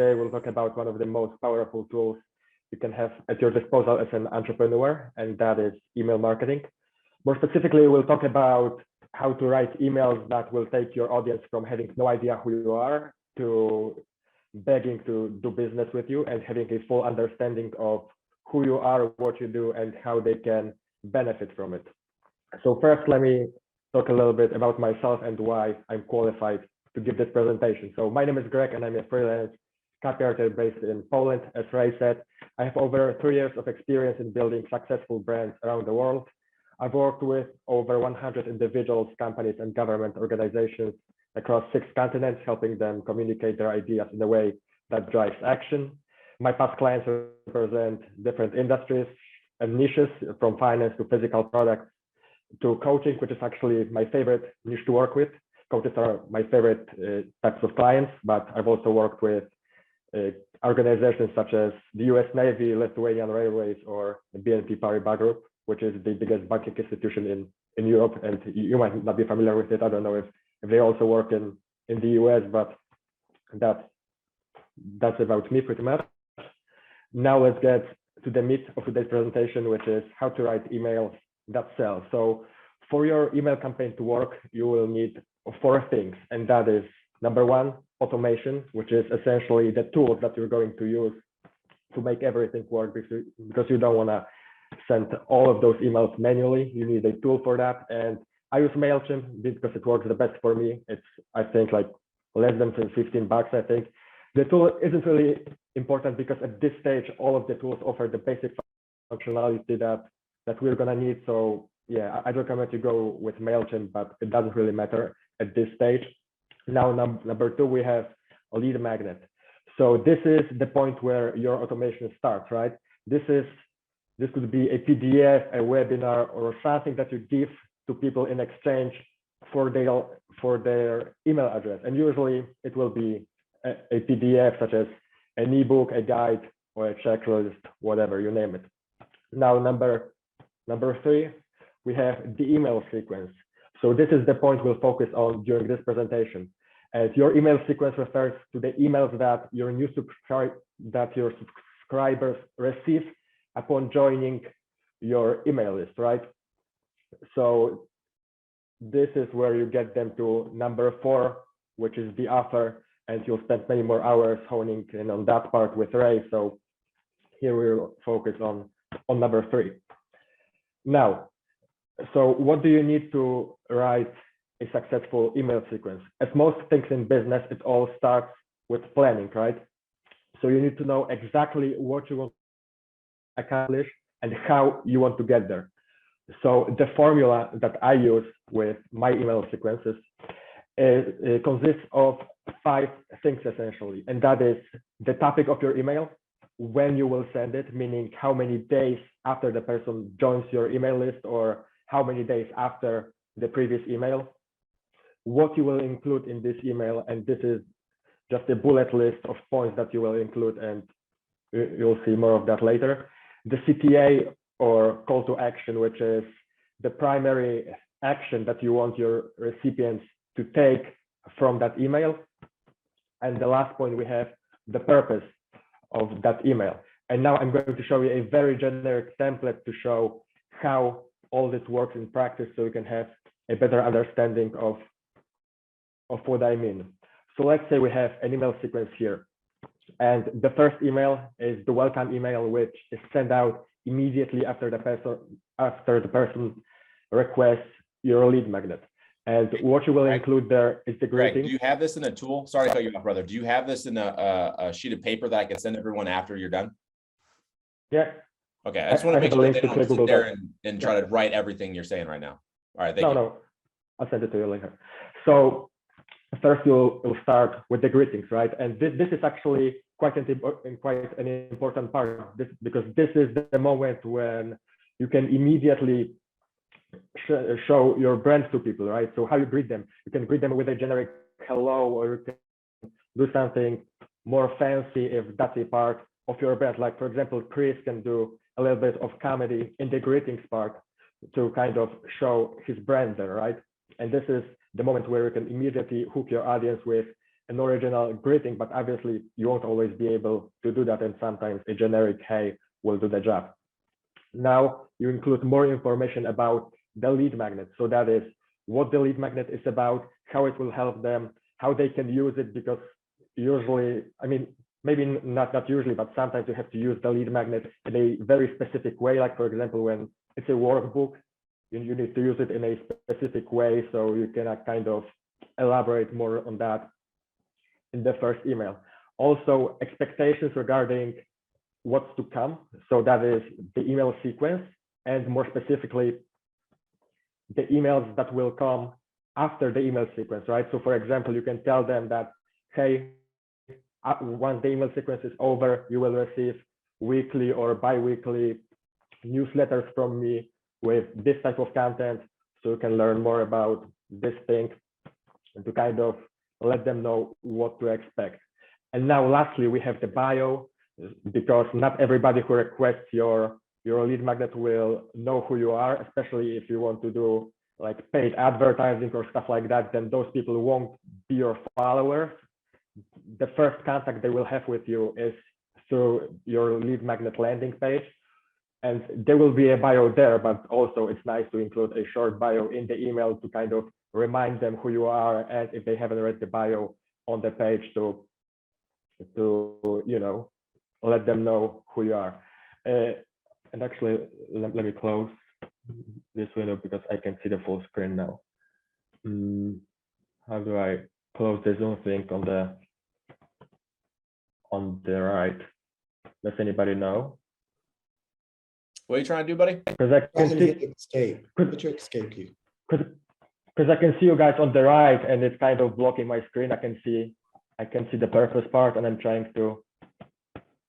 today we'll talk about one of the most powerful tools you can have at your disposal as an entrepreneur, and that is email marketing. More specifically, we'll talk about how to write emails that will take your audience from having no idea who you are to begging to do business with you and having a full understanding of who you are, what you do, and how they can benefit from it. So first, let me talk a little bit about myself and why I'm qualified to give this presentation. So my name is Greg, and I'm a freelance copywriter based in Poland. As Ray said, I have over 3 years of experience in building successful brands around the world. I've worked with over 100 individuals, companies, and government organizations across 6 continents, helping them communicate their ideas in a way that drives action. My past clients represent different industries and niches, from finance to physical products to coaching, which is actually my favorite niche to work with. Coaches are my favorite types of clients, but I've also worked with organizations such as the US Navy, Lithuanian Railways, or BNP Paribas Group, which is the biggest banking institution in Europe. And you might not be familiar with it. I don't know if they also work in the US, but that's about me pretty much. Now let's get to the meat of today's presentation, which is how to write emails that sell. So for your email campaign to work, you will need 4 things, and that is number 1, automation, which is essentially the tools that you're going to use to make everything work, because you don't want to send all of those emails manually. You need a tool for that, and I use MailChimp because it works the best for me. It's, I think, like less than $15, I think. The tool isn't really important because at this stage, all of the tools offer the basic functionality that we're gonna need. So yeah, I'd recommend you go with MailChimp, but it doesn't really matter at this stage. Now, number 2, we have a lead magnet. So this is the point where your automation starts, right? This could be a PDF, a webinar, or something that you give to people in exchange for their email address. And usually it will be a PDF, such as an ebook, a guide, or a checklist, whatever, you name it. Now, number 3, we have the email sequence. So this is the point we'll focus on during this presentation. As your email sequence refers to the emails that your subscribers receive upon joining your email list, right? So this is where you get them to number 4, which is the offer, and you'll spend many more hours honing in on that part with Ray. So here we'll focus on number 3. Now, so what do you need to write a successful email sequence? As most things in business, it all starts with planning, right? So you need to know exactly what you want to accomplish and how you want to get there. So the formula that I use with my email sequences consists of 5 things essentially, and that is the topic of your email, when you will send it, meaning how many days after the person joins your email list or how many days after the previous email, what you will include in this email, and this is just a bullet list of points that you will include, and you'll see more of that later. The CTA, or call to action, which is the primary action that you want your recipients to take from that email. And the last point, we have the purpose of that email. And now I'm going to show you a very generic template to show how all this works in practice, so you can have a better understanding of what I mean. So let's say we have an email sequence here, and the first email is the welcome email, which is sent out immediately after the person requests your lead magnet. And what you will include there is the greeting. Greg, do you have this in a tool? Sorry to cut you off, brother. Do you have this in a sheet of paper that I can send everyone after you're done? Yeah. Okay, I just want to make sure that they don't sit there and try to write everything you're saying right now. All right, thank you. No, I'll send it to you later. So first you'll start with the greetings, right? And this is actually quite an important part, because this is the moment when you can immediately show your brand to people, right? So how you greet them, you can greet them with a generic hello, or you can do something more fancy if that's a part of your brand. Like, for example, Chris can do a little bit of comedy in the greetings part to kind of show his brand there, right? And this is the moment where you can immediately hook your audience with an original greeting, but obviously you won't always be able to do that. And sometimes a generic hey will do the job. Now you include more information about the lead magnet. So that is what the lead magnet is about, how it will help them, how they can use it, because usually, I mean, maybe not usually, but sometimes you have to use the lead magnet in a very specific way. Like for example, when it's a workbook, you need to use it in a specific way. So you can kind of elaborate more on that in the first email. Also, expectations regarding what's to come. So that is the email sequence, and more specifically, the emails that will come after the email sequence, right? So for example, you can tell them that, hey, once the email sequence is over, you will receive weekly or bi-weekly newsletters from me with this type of content, so you can learn more about this thing, and to kind of let them know what to expect. And now lastly, we have the bio, because not everybody who requests your lead magnet will know who you are, especially if you want to do like paid advertising or stuff like that, then those people won't be your followers. The first contact they will have with you is through your lead magnet landing page. And there will be a bio there, but also it's nice to include a short bio in the email to kind of remind them who you are, and if they haven't read the bio on the page, to you know, let them know who you are. And actually, let me close this window because I can see the full screen now. How do I close the Zoom thing on the right? Does anybody know? What are you trying to do, buddy? Because I can see escape. Put your escape key. Because I can see you guys on the right, and it's kind of blocking my screen. I can see the purpose part, and I'm trying to.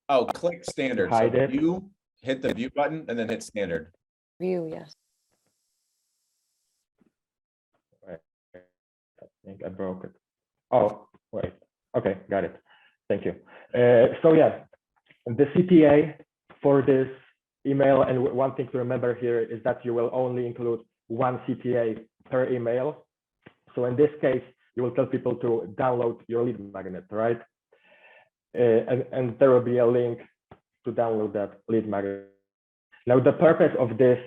Oh, click standard. Hide it. You hit the view button and then hit standard. View, yes. Right. I think I broke it. Oh, wait. Okay, got it. Thank you. So yeah, the CTA for this email, and one thing to remember here is that you will only include one CTA per email. So in this case, you will tell people to download your lead magnet, right? And there will be a link to download that lead magnet. Now, the purpose of this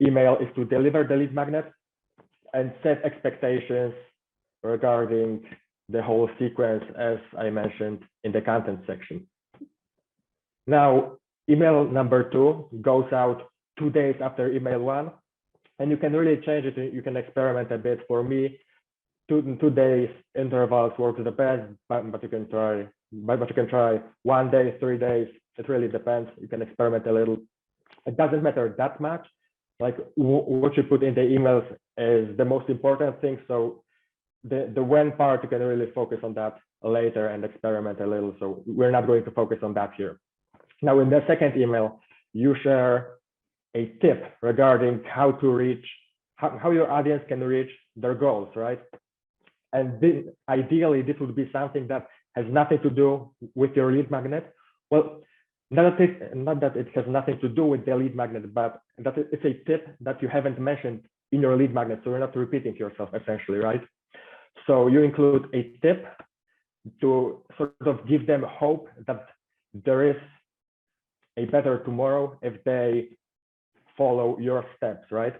email is to deliver the lead magnet and set expectations regarding the whole sequence, as I mentioned in the content section. Now, email number 2 goes out 2 days after email 1, and you can really change it. You can experiment a bit. For me, 2 days intervals works the best, but you can try. But you can try 1 day, 3 days. It really depends. You can experiment a little. It doesn't matter that much. Like what you put in the emails is the most important thing. So the when part, you can really focus on that later and experiment a little. So we're not going to focus on that here. Now, in the second email, you share a tip regarding how to reach, how your audience can reach their goals, right? And ideally, this would be something that has nothing to do with your lead magnet. Well, not that it has nothing to do with the lead magnet, but that it's a tip that you haven't mentioned in your lead magnet. So you're not repeating yourself, essentially, right? So you include a tip to sort of give them hope that there is a better tomorrow if they follow your steps, right?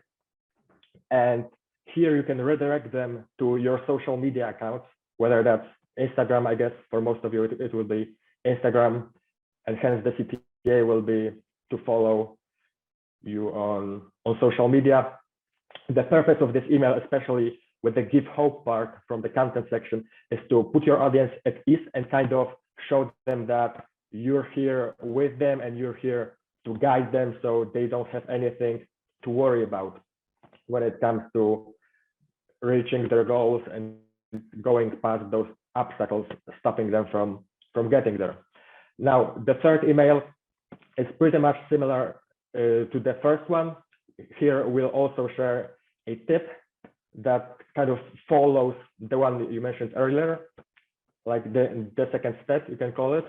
And here you can redirect them to your social media accounts, whether that's Instagram. I guess for most of you, it will be Instagram, and hence the CTA will be to follow you on social media. The purpose of this email, especially with the give hope part from the content section, is to put your audience at ease and kind of show them that you're here with them and you're here to guide them, so they don't have anything to worry about when it comes to reaching their goals and going past those obstacles, stopping them from getting there. Now, the third email is pretty much similar to the first one. Here, we'll also share a tip that kind of follows the one that you mentioned earlier, like the second step, you can call it.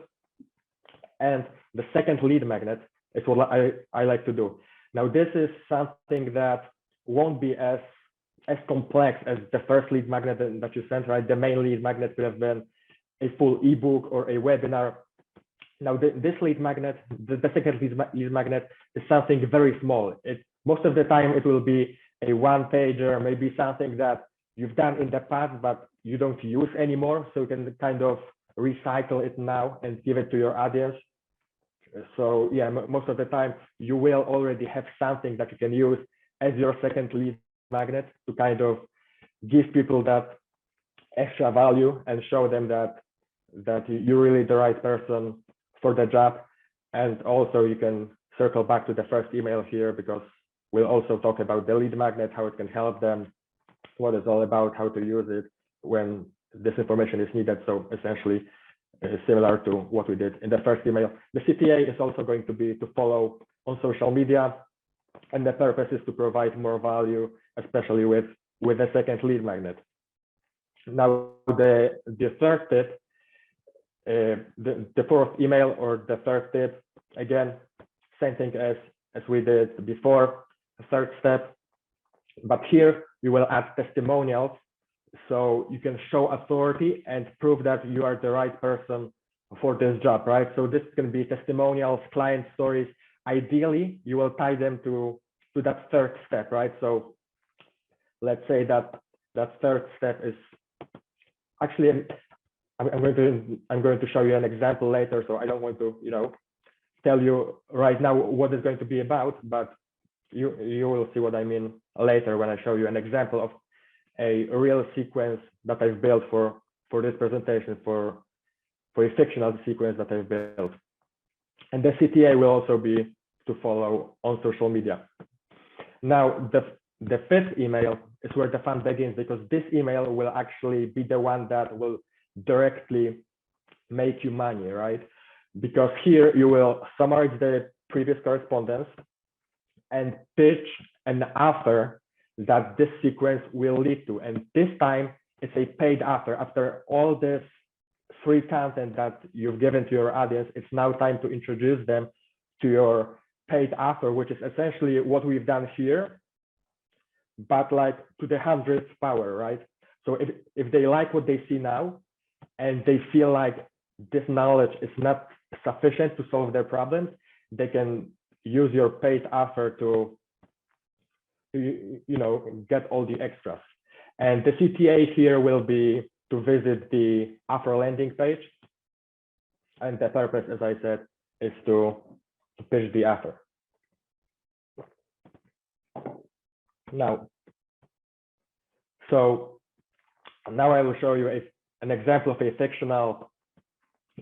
And the second lead magnet is what I like to do. Now, this is something that won't be as as complex as the first lead magnet that you sent, right? The main lead magnet could have been a full ebook or a webinar. Now, this lead magnet, the second lead magnet, is something very small. Most of the time, it will be a one-pager, maybe something that you've done in the past, but you don't use anymore. So you can kind of recycle it now and give it to your audience. So yeah, most of the time, you will already have something that you can use as your second lead magnet to kind of give people that extra value and show them that you're really the right person for the job. And also you can circle back to the first email here, because we'll also talk about the lead magnet, how it can help them, what it's all about, how to use it when this information is needed. So essentially similar to what we did in the first email. The CTA is also going to be to follow on social media, and the purpose is to provide more value, especially with the second lead magnet. Now, the third tip, the fourth email or the third tip, again, same thing as we did before, the third step, but here you will add testimonials, so you can show authority and prove that you are the right person for this job, right? So this can be testimonials, client stories. Ideally, you will tie them to that third step, right? So let's say that third step is actually, I'm going to show you an example later, so I don't want to, tell you right now what it's going to be about, but you will see what I mean later when I show you an example of a real sequence that I've built for this presentation, for a fictional sequence that I've built. And the CTA will also be to follow on social media. Now, the fifth email is where the fun begins, because this email will actually be the one that will directly make you money, right? Because here you will summarize the previous correspondence and pitch an offer that this sequence will lead to. And this time it's a paid offer. After all this free content that you've given to your audience, it's now time to introduce them to your paid offer, which is essentially what we've done here, but like to the 100th power, right? So if they like what they see now and they feel like this knowledge is not sufficient to solve their problems, they can use your paid offer to get all the extras. And the CTA here will be to visit the offer landing page, and the purpose, as I said, is to pitch the offer. Now I will show you an example of a fictional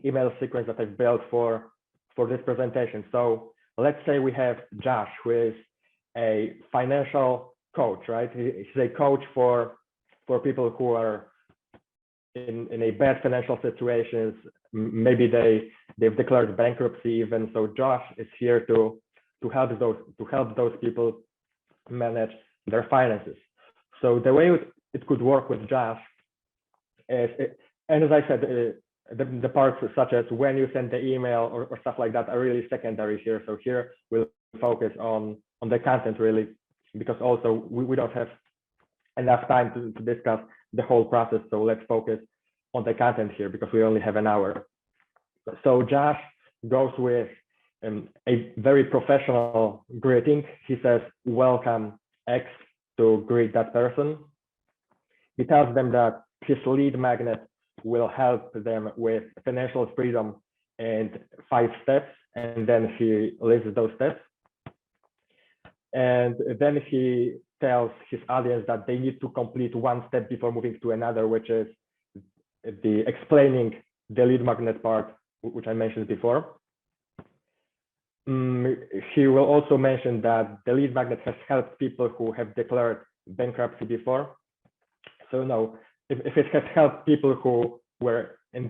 email sequence that I've built for this presentation. So let's say we have Josh, who is a financial coach, right? He's a coach for people who are in a bad financial situations. Maybe they've declared bankruptcy even. So Josh is here to help those people manage their finances. So the way it could work with Josh is, and as I said, the parts such as when you send the email or stuff like that are really secondary here. So here we'll focus on the content really, because also we don't have enough time to discuss the whole process. So let's focus on the content here because we only have an hour. So Josh goes with a very professional greeting. He says, "Welcome X," to greet that person. He tells them that his lead magnet will help them with financial freedom and 5 steps, and then he lists those steps. And then he tells his audience that they need to complete 1 step before moving to another, which is the explaining the lead magnet part, which I mentioned before. He will also mention that the lead magnet has helped people who have declared bankruptcy before. So no, if it has helped people who were in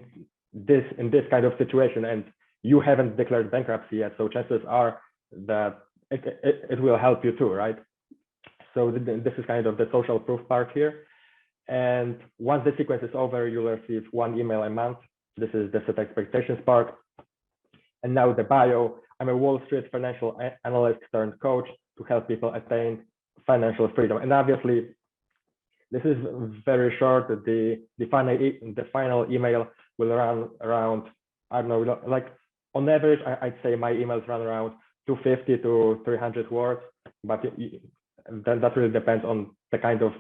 this kind of situation and you haven't declared bankruptcy yet, so chances are that it will help you too, right? So this is kind of the social proof part here. And once the sequence is over, you'll receive 1 email a month. This is the set expectations part. And now the bio: I'm a Wall Street financial analyst turned coach to help people attain financial freedom. And obviously, this is very short. The final email will run around, I don't know, like on average, I'd say my emails run around 250 to 300 words, but then that really depends on the kind of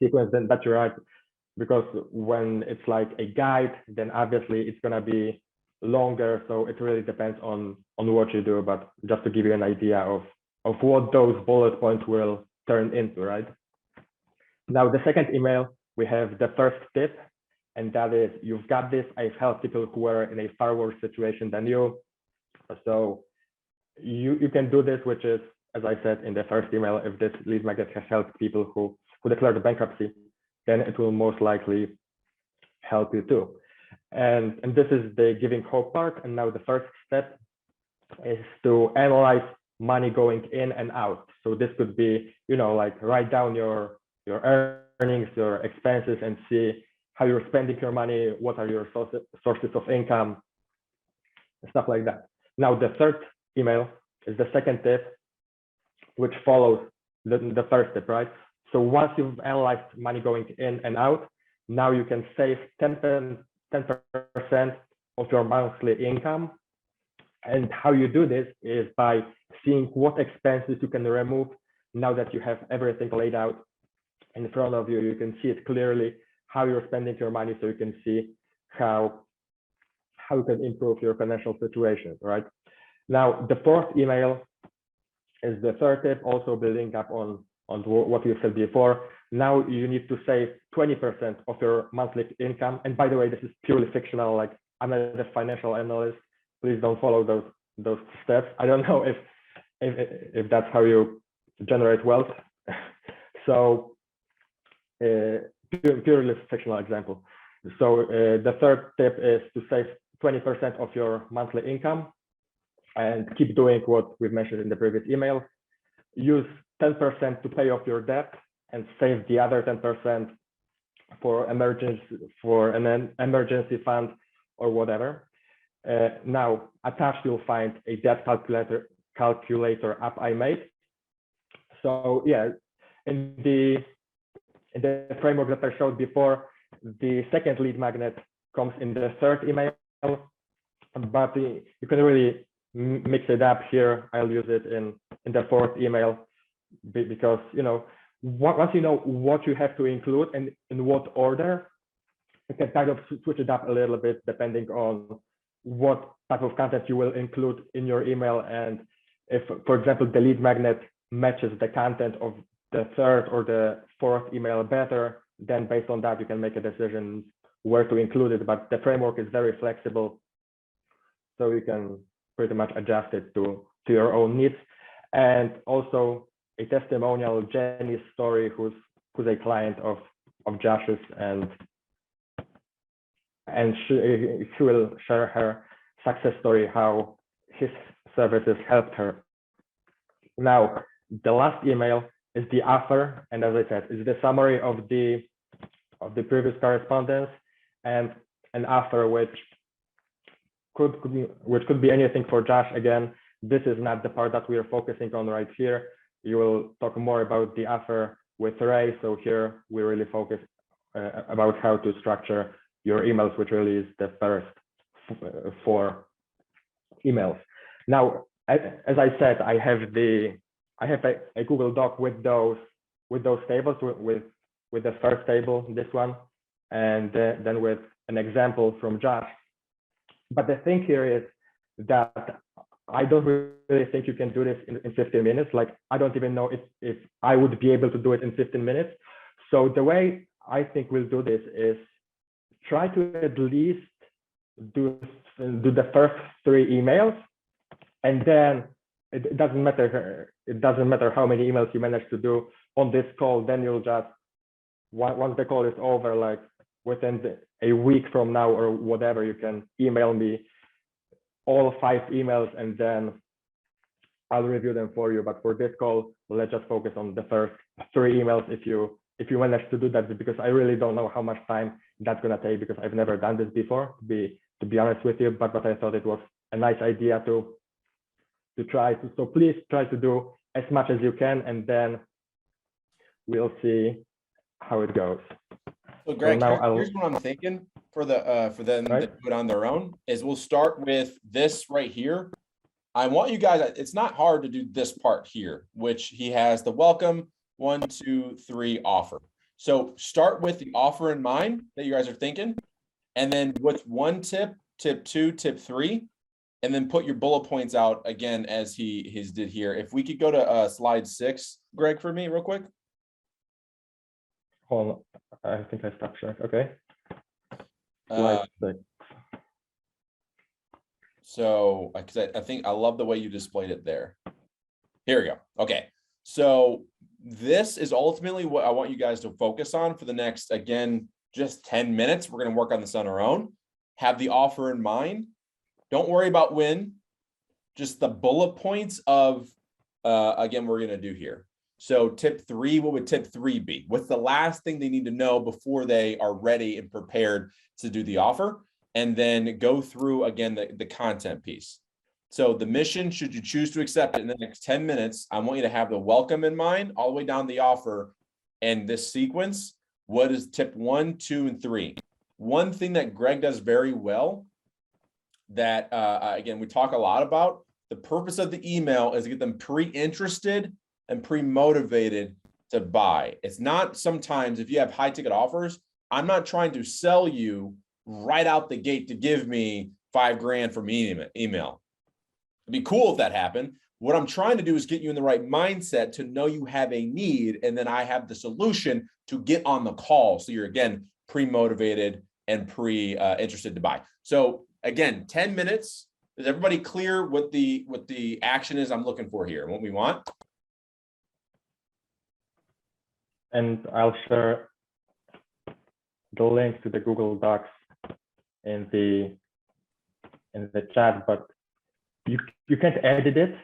sequence that you write, because when it's like a guide, then obviously it's gonna be longer. So it really depends on what you do, but just to give you an idea of what those bullet points will turn into, right? Now, the second email, we have the first tip, and that is, you've got this. I've helped people who are in a far worse situation than you. So you can do this, which is, as I said in the first email, if this lead magnet has helped people who declared bankruptcy, then it will most likely help you too. And this is the giving hope part. And now the first step is to analyze money going in and out. So this could be, like write down your earnings, your expenses, and see how you're spending your money, what are your sources of income, stuff like that. Now, the third email is the second tip, which follows the first tip, right? So once you've analyzed money going in and out, now you can save 10% of your monthly income. And how you do this is by seeing what expenses you can remove. Now that you have everything laid out in front of you, you can see it clearly how you're spending your money, so you can see how you can improve your financial situation, right? Now, the fourth email is the third tip, also building up on what you said before. Now you need to save 20% of your monthly income. And by the way, this is purely fictional. Like, I'm not a financial analyst. Please don't follow those steps. I don't know if that's how you generate wealth. So purely fictional example. So the third tip is to save 20% of your monthly income and keep doing what we've mentioned in the previous email. Use 10% to pay off your debt and save the other 10% for an emergency fund or whatever. Now, attached, you'll find a debt calculator app I made. So yeah, in the framework that I showed before, the second lead magnet comes in the third email, but you can really mix it up here. I'll use it in the fourth email, because once you know what you have to include and in what order, you can kind of switch it up a little bit depending on what type of content you will include in your email. And if, for example, the lead magnet matches the content of the third or the fourth email better, then based on that, you can make a decision where to include it. But the framework is very flexible, so you can pretty much adjust it to your own needs. And also a testimonial, Jenny's story, who's a client of Josh's, and she will share her success story, how his services helped her. Now, the last email is the offer, and as I said, is the summary of the previous correspondence, and an offer which could be anything for Josh. Again, this is not the part that we are focusing on right here. You will talk more about the offer with Ray. So here we really focus about how to structure your emails, which really is the first 4 emails. Now, as I said, I have a Google Doc with those tables, with the first table, this one, and then with an example from Josh. But the thing here is that I don't really think you can do this in 15 minutes. Like, I don't even know if I would be able to do it in 15 minutes. So the way I think we'll do this is try to at least do the first 3 emails, and then it doesn't matter how many emails you manage to do on this call. Then you'll just, once the call is over, like within a week from now or whatever, you can email me all 5 emails, and then I'll review them for you. But for this call, let's just focus on the first 3 emails if you manage to do that, because I really don't know how much time that's gonna take, because I've never done this before, to be honest with you. But I thought it was a nice idea to try to. So please try to do as much as you can, and then we'll see how it goes. So Greg, now here's what I'm thinking for for them Right. to do it on their own is we'll start with this right here. I want you guys, it's not hard to do this part here, which he has the welcome 1, 2, 3 offer. So start with the offer in mind that you guys are thinking, and then what's one tip, tip 2, tip 3, and then put your bullet points out again as his did here. If we could go to slide 6, Greg, for me real quick. Hold on. I think I stopped sharing. Okay. Slide 6. So, because I think I love the way you displayed it there. Here we go. Okay. So this is ultimately what I want you guys to focus on for the next, again, just 10 minutes. We're going to work on this on our own. Have the offer in mind. Don't worry about when, just the bullet points of, again, we're going to do here. So tip 3, what would tip 3 be? What's the last thing they need to know before they are ready and prepared to do the offer? And then go through again, the content piece. So the mission, should you choose to accept it in the next 10 minutes, I want you to have the welcome in mind all the way down the offer and this sequence. What is tip 1, 2, and 3? One thing that Greg does very well that, again, we talk a lot about, the purpose of the email is to get them pre-interested and pre-motivated to buy. It's not sometimes if you have high ticket offers, I'm not trying to sell you right out the gate to give me $5,000 from email. It'd be cool if that happened. What I'm trying to do is get you in the right mindset to know you have a need, and then I have the solution to get on the call. So you're again pre-motivated and pre-interested to buy. So again, 10 minutes. Is everybody clear what the action is I'm looking for here and what we want? And I'll share the link to the Google Docs in the chat, but you can't edit it,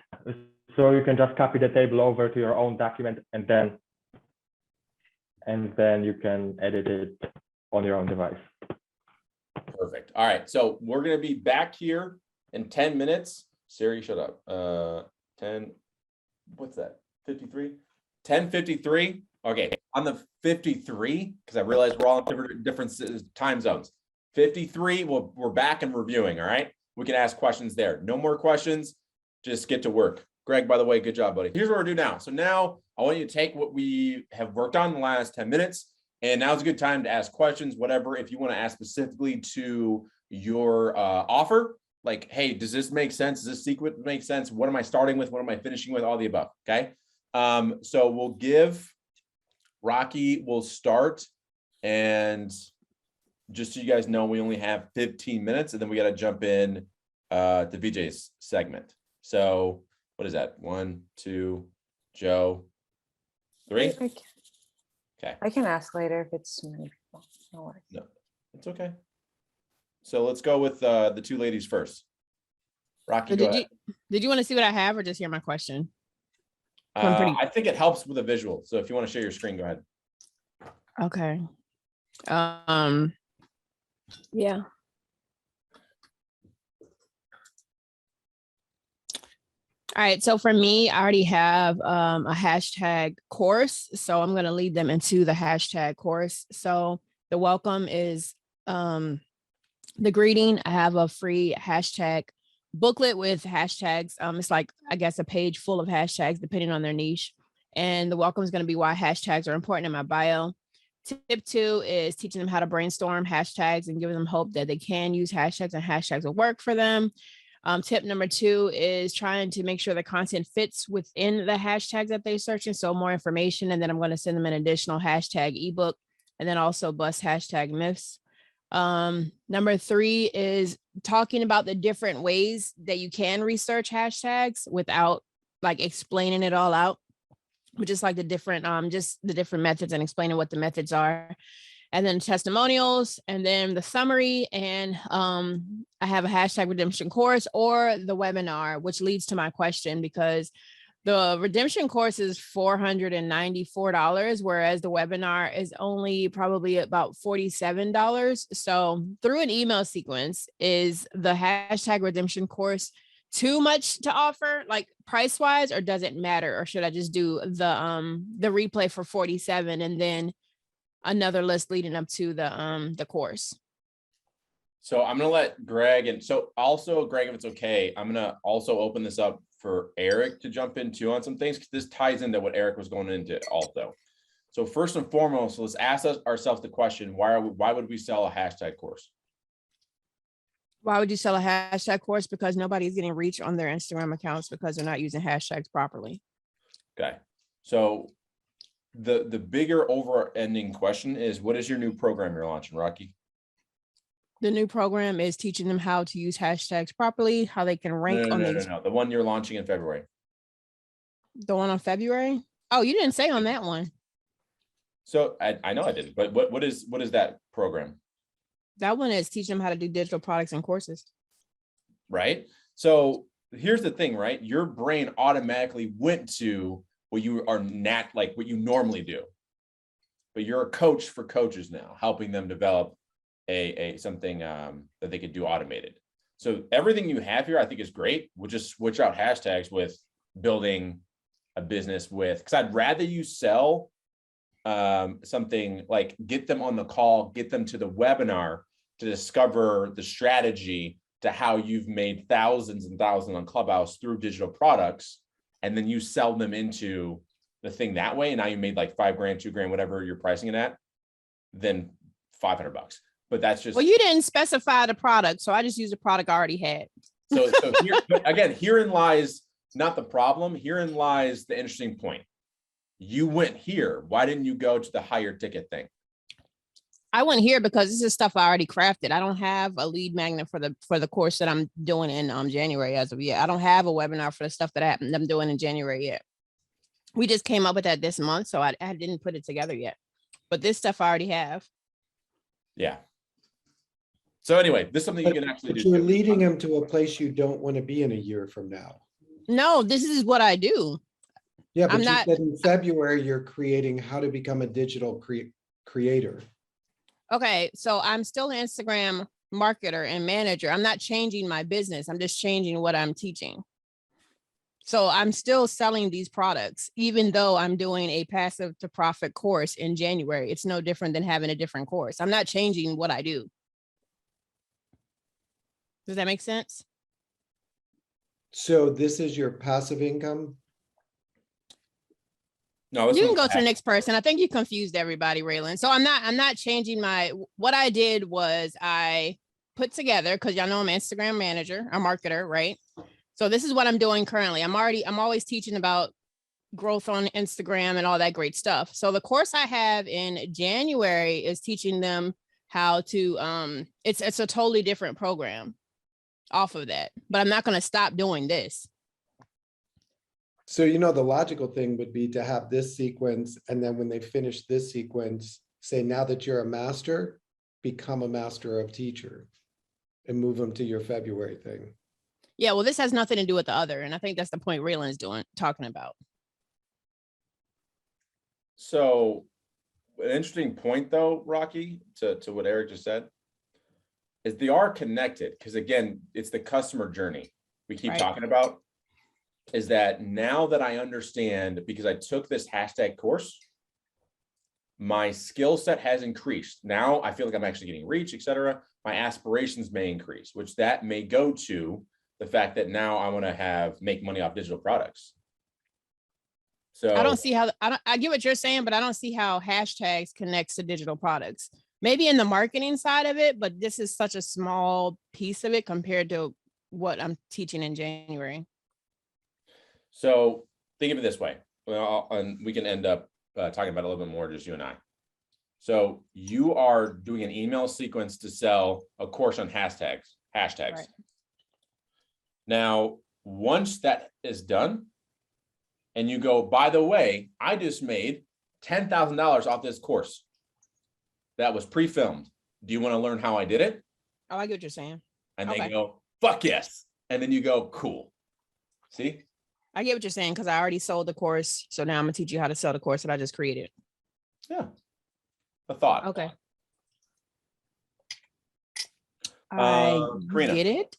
so you can just copy the table over to your own document, and then you can edit it on your own device. Perfect. All right, so we're going to be back here in 10 minutes. Siri, shut up. 10, what's that? 53? 10:53. Okay, on the 53, because I realized we're all in different time zones. 53, we're back and reviewing, all right? We can ask questions there. No more questions, just get to work. Greg, by the way, good job, buddy. Here's what we're doing now. So now I want you to take what we have worked on in the last 10 minutes, and now's a good time to ask questions, whatever. If you want to ask specifically to your offer, like, hey, does this make sense? Does this sequence make sense? What am I starting with? What am I finishing with? All the above, okay? So we'll give Rocky will start, and just so you guys know, we only have 15 minutes, and then we got to jump in to VJ's segment. So what is that? 1, 2, Joe, 3. Okay. I can ask later if it's too many people. No worries. No, it's okay. So let's go with the 2 ladies first. Rocky, So go ahead. did you want to see what I have or just hear my question? I think it helps with a visual. So if you want to share your screen, go ahead. Okay. Yeah. All right. So for me, I already have a hashtag course. So I'm going to lead them into the hashtag course. So the welcome is the greeting. I have a free hashtag booklet with hashtags. It's like, I guess, a page full of hashtags depending on their niche. And the welcome is going to be why hashtags are important in my bio. Tip 2 is teaching them how to brainstorm hashtags and giving them hope that they can use hashtags and hashtags will work for them. Tip number 2 is trying to make sure the content fits within the hashtags that they're searching. So more information, and then I'm going to send them an additional hashtag ebook, and then also bust hashtag myths. Number 3 is talking about the different ways that you can research hashtags without like explaining it all out, but just like the different, just the different methods and explaining what the methods are. And then testimonials, and then the summary, and I have a hashtag redemption course or the webinar, which leads to my question, because the redemption course is $494, whereas the webinar is only probably about $47. So through an email sequence, is the hashtag redemption course too much to offer, like price wise, or does it matter? Or should I just do the replay for $47 and then another list leading up to the course. So I'm gonna let Greg, and so also Greg, if it's okay, I'm gonna also open this up for Eric to jump into on some things, because this ties into what Eric was going into also. So first and foremost, let's ask ourselves the question, why would we sell a hashtag course? Why would you sell a hashtag course? Because nobody's getting reach on their Instagram accounts because they're not using hashtags properly. Okay, so the bigger over-ending question is, what is your new program you're launching, Rocky? The new program is teaching them how to use hashtags properly, how they can rank on these. No, the one you're launching in February. The one on February? Oh, you didn't say on that one. So I know I didn't, but what is that program? That one is teaching them how to do digital products and courses. Right? So here's the thing, right? Your brain automatically went to what you are like what you normally do. But you're a coach for coaches now, helping them develop a something that they could do automated. So everything you have here, I think, is great. We'll just switch out hashtags with building a business with, because I'd rather you sell something like get them on the call, get them to the webinar to discover the strategy to how you've made thousands and thousands on Clubhouse through digital products. And then you sell them into the thing that way. And now you made like $5 grand, $2 grand, whatever you're pricing it at, then $500. But that's just, Well, you didn't specify the product, so I just used a product I already had. so here, again, herein lies not the problem. Herein lies the interesting point. You went here. Why didn't you go to the higher ticket thing? I went here because this is stuff I already crafted. I don't have a lead magnet for the course that I'm doing in January as of yet. I don't have a webinar for the stuff that I'm doing in January yet. We just came up with that this month, so I didn't put it together yet. But this stuff I already have. Yeah. So anyway, this is something you can actually But do. you're too. leading them to a place you don't want to be in a year from now. No, this is what I do. Yeah, but I'm you not- said in February, you're creating how to become a digital creator. Okay, so I'm still an Instagram marketer and manager. I'm not changing my business. I'm just changing what I'm teaching. So I'm still selling these products, even though I'm doing a passive to profit course in January. It's no different than having a different course. I'm not changing what I do. Does that make sense? So this is your passive income? No, this You can one's go to the back. next person. I think you confused everybody, Raylan. So I'm not changing what I did was I put together, because y'all know I'm an Instagram manager, a marketer, right? So this is what I'm doing currently. I'm always teaching about growth on Instagram and all that great stuff. So the course I have in January is teaching them how to, it's a totally different program off of that, but I'm not going to stop doing this. So, you know, the logical thing would be to have this sequence, and then when they finish this sequence, say, now that you're a master, become a master of teacher and move them to your February thing. Yeah, well, this has nothing to do with the other. And I think that's the point Raylan is talking about. So an interesting point though, Rocky, to what Eric just said, is they are connected, because again, it's the customer journey we keep Right. talking about, is that now that I understand, because I took this hashtag course, my skill set has increased. Now I feel like I'm actually getting reach, etc. My aspirations may increase, which that may go to the fact that now I want to make money off digital products. So I don't see how, I get what you're saying, but I don't see how hashtags connects to digital products. Maybe in the marketing side of it, but this is such a small piece of it compared to what I'm teaching in January. So think of it this way, well, and we can end up talking about it a little bit more, just you and I. So you are doing an email sequence to sell a course on hashtags. Right. Now, once that is done, and you go, by the way, I just made $10,000 off this course that was pre-filmed. Do you want to learn how I did it? Oh, I get what you're saying. And they Okay. go, fuck yes. And then you go, cool. See? I get what you're saying, because I already sold the course. So now I'm gonna teach you how to sell the course that I just created. Yeah. A thought. Okay. I Karina. get it.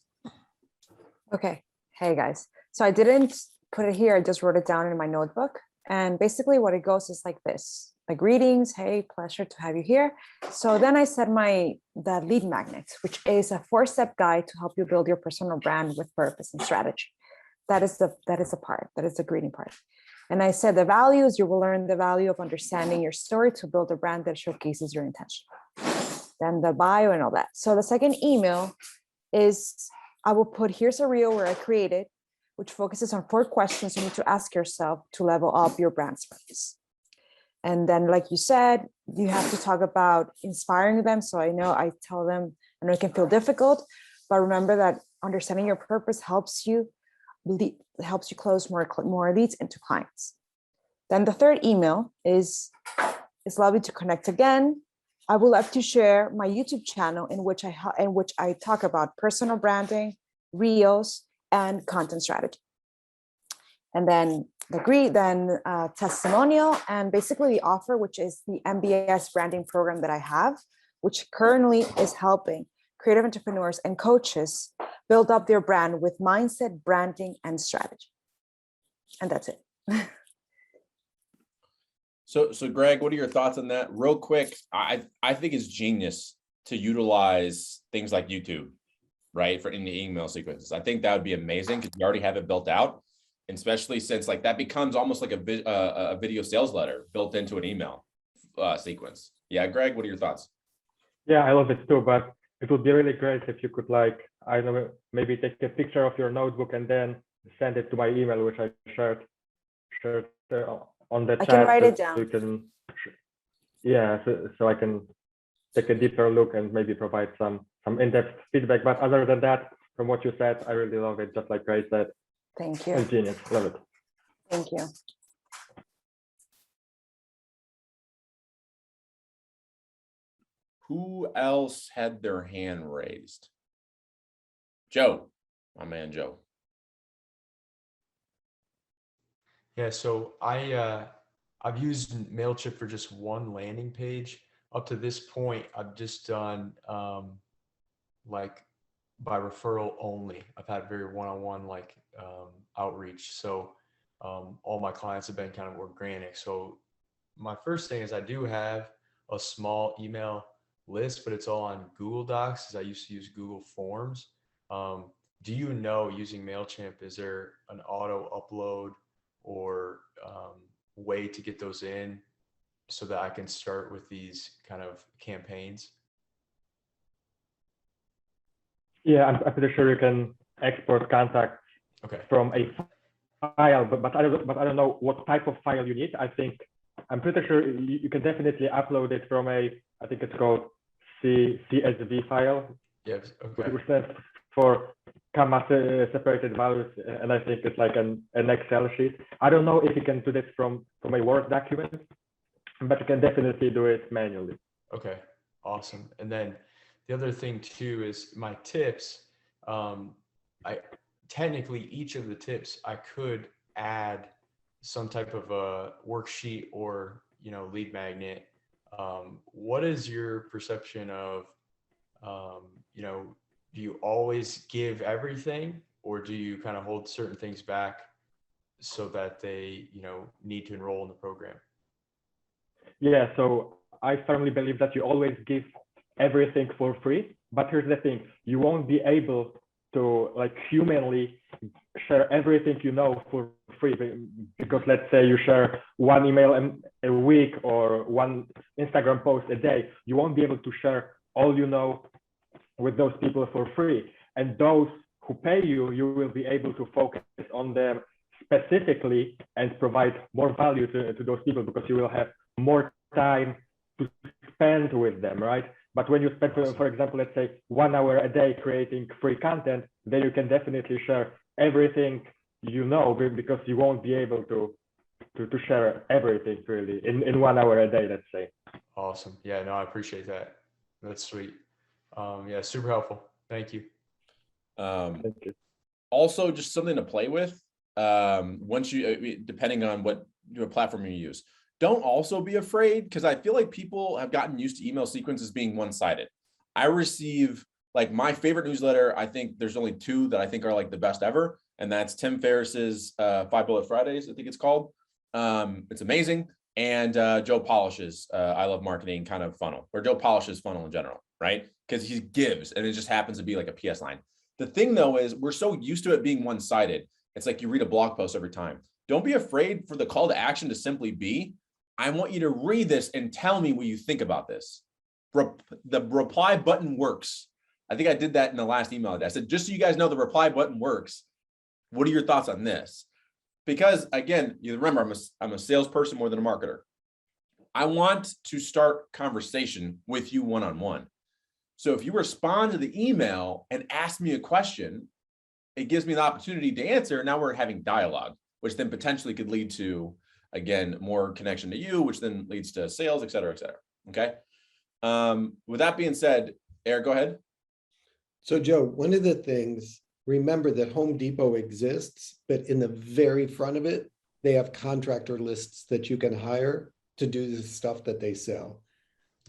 Okay. Hey guys. So I didn't put it here. I just wrote it down in my notebook. And basically what it goes is like this. like greetings, hey, pleasure to have you here. So then I said the lead magnet, which is a 4-step guide to help you build your personal brand with purpose and strategy. That is the part, that is the greeting part. And I said the values, you will learn the value of understanding your story to build a brand that showcases your intention. Then the bio and all that. So the second email is, I will put, here's a reel where I created, which focuses on 4 questions you need to ask yourself to level up your brand's purpose. And then, like you said, you have to talk about inspiring them. So I know I tell them, I know it can feel difficult, but remember that understanding your purpose helps you close more leads into clients. Then the third email is, it's lovely to connect again. I would love to share my YouTube channel in which I talk about personal branding, reels, and content strategy. And then testimonial, and basically the offer, which is the MBS branding program that I have, which currently is helping creative entrepreneurs and coaches build up their brand with mindset, branding, and strategy. And that's it. So Greg, what are your thoughts on that? Real quick, I think it's genius to utilize things like YouTube, right, for in the email sequences. I think that would be amazing because you already have it built out, and especially since like that becomes almost like a video sales letter built into an email sequence. Yeah, Greg, what are your thoughts? Yeah, I love it too, but it would be really great if you could, like, I don't know, maybe take a picture of your notebook and then send it to my email, which I shared on the chat. I can write it so down. You can, yeah, so I can take a deeper look and maybe provide some in-depth feedback. But other than that, from what you said, I really love it. Just like Ray said. Thank you. It's genius. Love it. Thank you. Who else had their hand raised? Joe, my man, Joe. Yeah, so I've used MailChimp for just one landing page. Up to this point, I've just done like by referral only. I've had very one-on-one outreach. So all my clients have been kind of organic. So my first thing is I do have a small email list, but it's all on Google Docs, as I used to use Google Forms. Do you know, using MailChimp, is there an auto upload or way to get those in so that I can start with these kind of campaigns? Yeah, I'm pretty sure you can export contacts from a file, but I don't know what type of file you need. I'm pretty sure you can definitely upload it from I think it's called CSV file. Yes. Okay. Which stands for comma separated values, and I think it's like an Excel sheet. I don't know if you can do this from a Word document, but you can definitely do it manually. Okay, awesome. And then the other thing too is my tips. I technically, each of the tips I could add some type of a worksheet or lead magnet. What is your perception of do you always give everything, or do you kind of hold certain things back so that they need to enroll in the program? Yeah, so I firmly believe that you always give everything for free, but here's the thing: you won't be able to humanly share everything for free, because let's say you share one email a week or one Instagram post a day, you won't be able to share all with those people for free. And those who pay you, you will be able to focus on them specifically and provide more value to those people, because you will have more time to spend with them, right? But when you spend, for example, let's say 1 hour a day creating free content, then you can definitely share everything because you won't be able to share everything really in 1 hour a day, let's say. Awesome. Yeah, no, I appreciate that. That's sweet. Yeah, super helpful. Thank you. Thank you. Also, just something to play with. Once depending on what platform you use, don't also be afraid, because I feel like people have gotten used to email sequences being one-sided. I receive my favorite newsletter. I think there's only 2 that I think are the best ever, and that's Tim Ferriss's 5 Bullet Fridays, I think it's called. It's amazing. and Joe Polish's I Love Marketing kind of funnel, or Joe Polish's funnel in general, right? Because he gives, and it just happens to be like a PS line. The thing though is we're so used to it being one-sided. It's like you read a blog post every time. Don't be afraid for the call to action to simply be, I want you to read this and tell me what you think about this. The reply button works. I think I did that in the last email. I said, just so you guys know, the reply button works. What are your thoughts on this? Because again, you remember, I'm a salesperson more than a marketer. I want to start conversation with you one-on-one. So if you respond to the email and ask me a question, it gives me the opportunity to answer. Now we're having dialogue, which then potentially could lead to, again, more connection to you, which then leads to sales, et cetera, et cetera. Okay. With that being said, Eric, go ahead. So Joe, one of the things, remember that Home Depot exists, but in the very front of it, they have contractor lists that you can hire to do the stuff that they sell.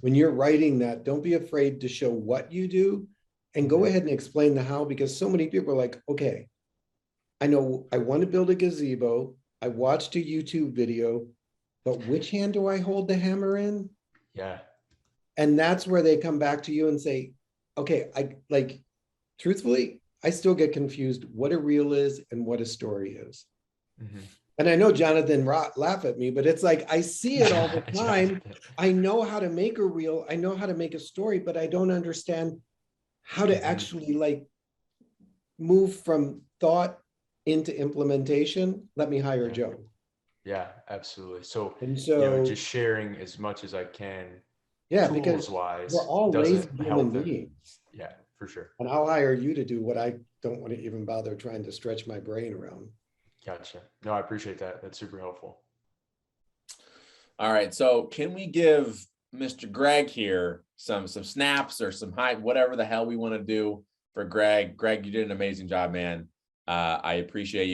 When you're writing that, don't be afraid to show what you do and go ahead and explain the how, because so many people are like, okay, I know I want to build a gazebo. I watched a YouTube video, but which hand do I hold the hammer in? Yeah. And that's where they come back to you and say, okay, truthfully, I still get confused what a reel is and what a story is. Mhm. And I know Jonathan laugh at me, but it's like, I see it all the time. I know how to make a reel. I know how to make a story, but I don't understand how to actually like move from thought into implementation. Let me hire Joe. Yeah, absolutely. So, And you so, know, just sharing as much as I can, yeah, tools because wise, we're all lazy doesn't human help them. beings. Yeah, for sure. And I'll hire you to do what I don't want to even bother trying to stretch my brain around. Gotcha. No, I appreciate that. That's super helpful. All right. So can we give Mr. Greg here some snaps or some hype, whatever the hell we want to do for Greg? Greg, you did an amazing job, man. I appreciate you.